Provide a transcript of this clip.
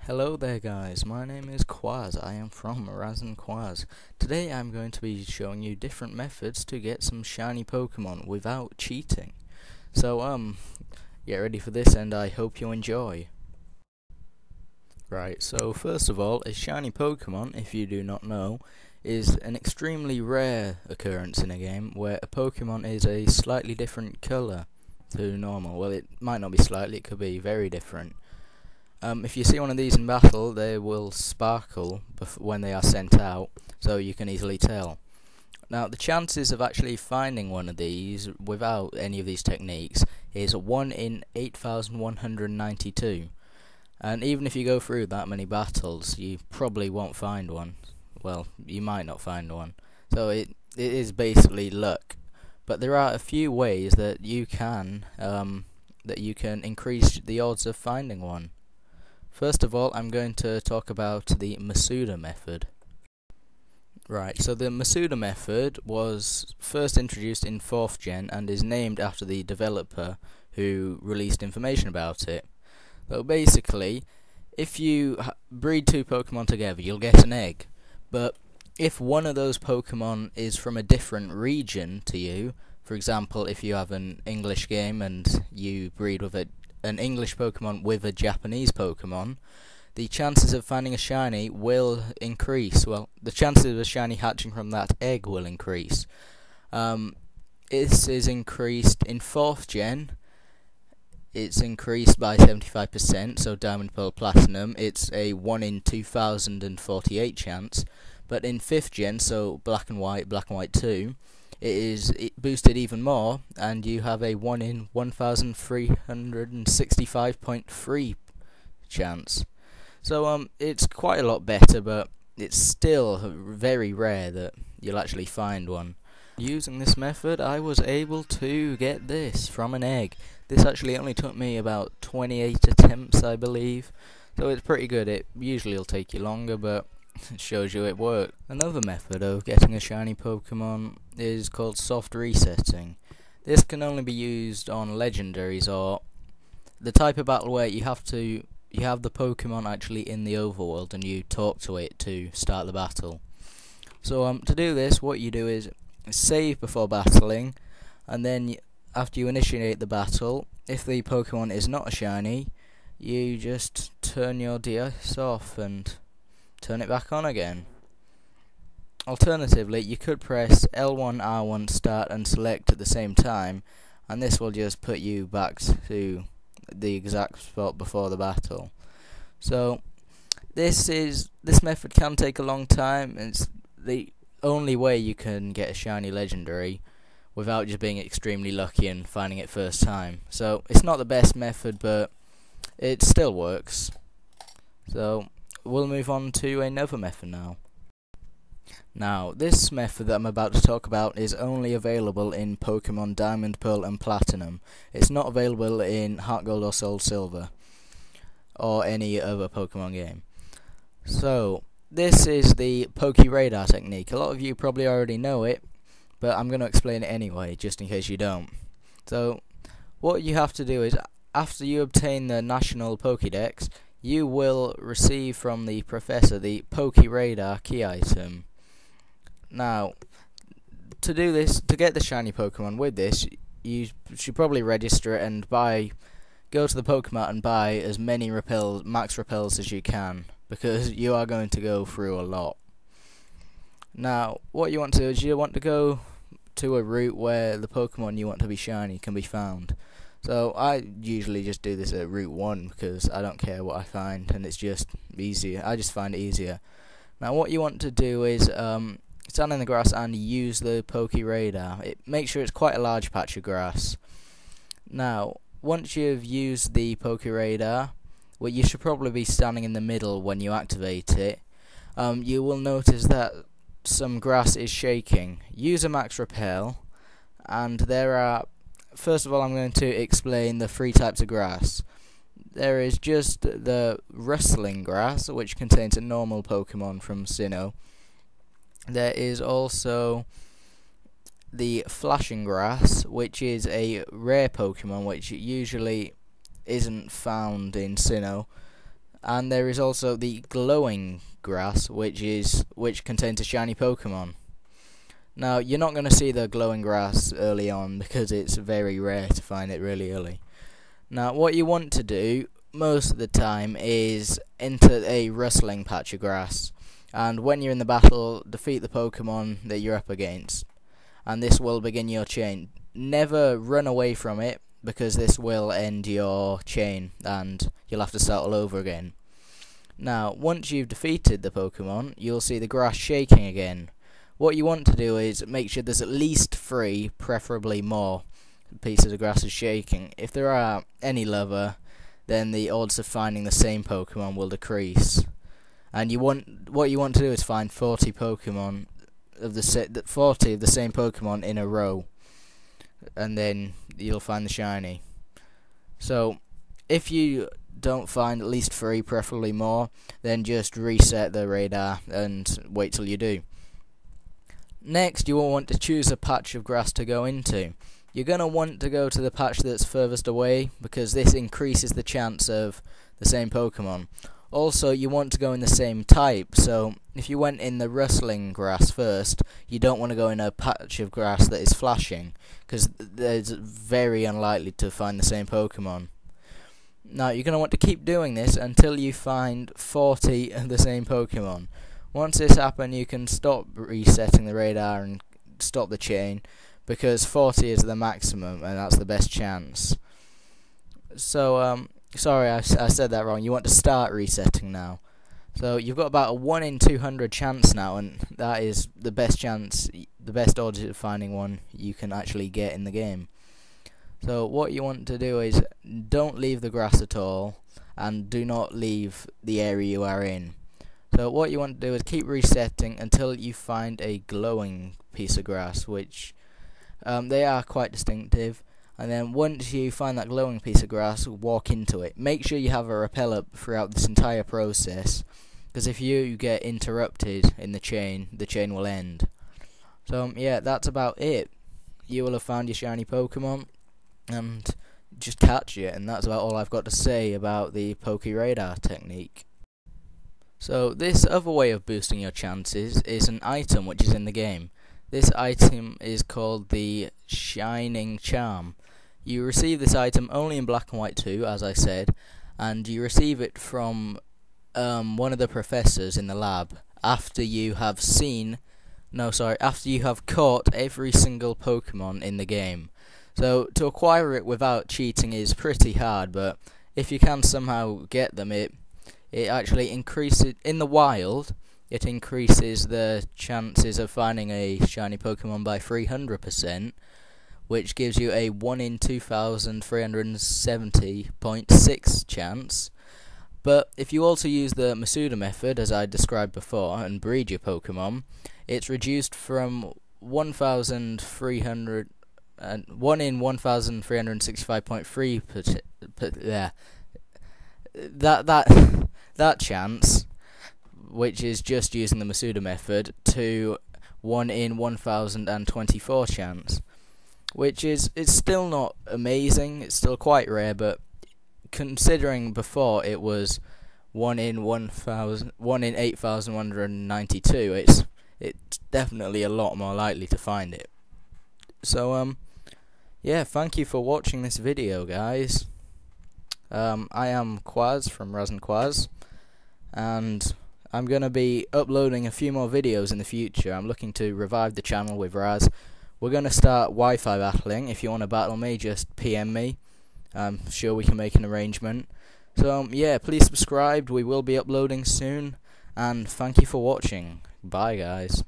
Hello there guys, my name is Quaz, I am from RazNQaz. Today I'm going to be showing you different methods to get some shiny Pokemon without cheating. So get ready for this and I hope you enjoy. Right, so first of all, a shiny Pokemon, if you do not know, is an extremely rare occurrence in a game where a Pokemon is a slightly different colour to normal. Well, it might not be slightly, it could be very different. If you see one of these in battle, they will sparkle when they are sent out, so you can easily tell. Now, the chances of actually finding one of these without any of these techniques is 1 in 8,192. And even if you go through that many battles, you probably won't find one. Well, you might not find one. So it is basically luck. But there are a few ways that you can increase the odds of finding one. First of all, I'm going to talk about the Masuda method. Right, so the Masuda method was first introduced in 4th gen and is named after the developer who released information about it. So basically, if you breed two Pokemon together, you'll get an egg. But if one of those Pokemon is from a different region to you, for example, if you have an English game and you breed with an English Pokemon with a Japanese Pokemon, the chances of finding a shiny will increase. Well, the chances of a shiny hatching from that egg will increase. This is increased in 4th gen. It's increased by 75%, so Diamond, Pearl, Platinum, it's a 1 in 2,048 chance. But in 5th gen, so Black and White 2, it is boosted even more, and you have a 1 in 1,365.3 chance. So it's quite a lot better, but it's still very rare that you'll actually find one. Using this method, I was able to get this from an egg. This actually only took me about 28 attempts, I believe. So it's pretty good. It usually will take you longer, but it shows you it worked. Another method of getting a shiny Pokemon is called soft resetting. This can only be used on legendaries or the type of battle where you have the Pokemon actually in the overworld and you talk to it to start the battle. So to do this, what you do is save before battling, and then after you initiate the battle, if the Pokemon is not a shiny, you just turn your DS off and turn it back on again. Alternatively, you could press L1, R1, start and select at the same time, and this will just put you back to the exact spot before the battle. So this method can take a long time. It's the only way you can get a shiny legendary without just being extremely lucky and finding it first time. So it's not the best method, but it still works. So we'll move on to another method now. Now, this method that I'm about to talk about is only available in Pokemon Diamond, Pearl and Platinum. It's not available in Heart Gold or Soul Silver or any other Pokemon game. So this is the Poké Radar technique. A lot of you probably already know it, but I'm going to explain it anyway, just in case you don't. So what you have to do is, after you obtain the National Pokédex, you will receive from the Professor the Poké Radar key item. Now, to do this, to get the shiny Pokemon with this, you should probably register it and go to the Pokemart and buy as many max repels as you can, because you are going to go through a lot. Now, what you want to do is you want to go to a route where the Pokemon you want to be shiny can be found. So I usually just do this at Route 1 because I don't care what I find and it's just easier. I just find it easier. Now what you want to do is stand in the grass and use the Poké Radar. Make sure it's quite a large patch of grass. Now once you've used the Poké Radar, well, you should probably be standing in the middle when you activate it. You will notice that some grass is shaking. Use a max repel, and there are, first of all, I'm going to explain the 3 types of grass. There is just the rustling grass, which contains a normal Pokemon from Sinnoh. There is also the flashing grass, which is a rare Pokemon, which usually isn't found in Sinnoh. And there is also the glowing grass, which contains a shiny Pokemon. Now, you're not going to see the glowing grass early on because it's very rare to find it really early. Now, what you want to do most of the time is enter a rustling patch of grass, and when you're in the battle, defeat the Pokemon that you're up against, and this will begin your chain. Never run away from it, because this will end your chain and you'll have to start all over again. Now, once you've defeated the Pokemon, you'll see the grass shaking again. What you want to do is make sure there's at least 3, preferably more, pieces of grass is shaking. If there are any lower, then the odds of finding the same Pokemon will decrease. And what you want to do is find 40 Pokemon of the same Pokemon in a row, and then you'll find the shiny. So if you don't find at least 3, preferably more, then just reset the radar and wait till you do. Next, you will want to choose a patch of grass to go into. You're going to want to go to the patch that's furthest away, because this increases the chance of the same Pokemon. Also, you want to go in the same type, so if you went in the rustling grass first, you don't want to go in a patch of grass that is flashing, because it's very unlikely to find the same Pokemon. Now, you're going to want to keep doing this until you find 40 of the same Pokemon. Once this happens, you can stop resetting the radar and stop the chain, because 40 is the maximum, and that's the best chance. So, sorry, I said that wrong. You want to start resetting now. So you've got about a 1 in 200 chance now, and that is the best chance, the best odds of finding one you can actually get in the game. So what you want to do is don't leave the grass at all, and do not leave the area you are in. So what you want to do is keep resetting until you find a glowing piece of grass, which they are quite distinctive. And then once you find that glowing piece of grass, walk into it. Make sure you have a repel throughout this entire process, because if you get interrupted in the chain will end. So yeah, that's about it. You will have found your shiny Pokemon, and just catch it, and that's about all I've got to say about the Poké Radar technique. So this other way of boosting your chances is an item which is in the game. This item is called the Shining Charm. You receive this item only in black and white too, as I said, and you receive it from one of the professors in the lab after you have caught every single Pokemon in the game. So to acquire it without cheating is pretty hard, but if you can somehow get them, it actually increases in the wild. It increases the chances of finding a shiny Pokemon by 300%, which gives you a 1 in 2,370.6 chance. But if you also use the Masuda method, as I described before, and breed your Pokemon, it's reduced from 1 in 1,365.3 that chance, which is just using the Masuda method, to 1 in 1,024 chance, which is, it's still not amazing, it's still quite rare, but considering before it was 1 in 8,192, it's definitely a lot more likely to find it. So yeah, thank you for watching this video, guys. I am Quaz from RazNQaz, and I'm going to be uploading a few more videos in the future. I'm looking to revive the channel with Raz. We're going to start Wi-Fi battling. If you want to battle me, just PM me. I'm sure we can make an arrangement. So yeah, please subscribe. We will be uploading soon, and thank you for watching. Bye, guys.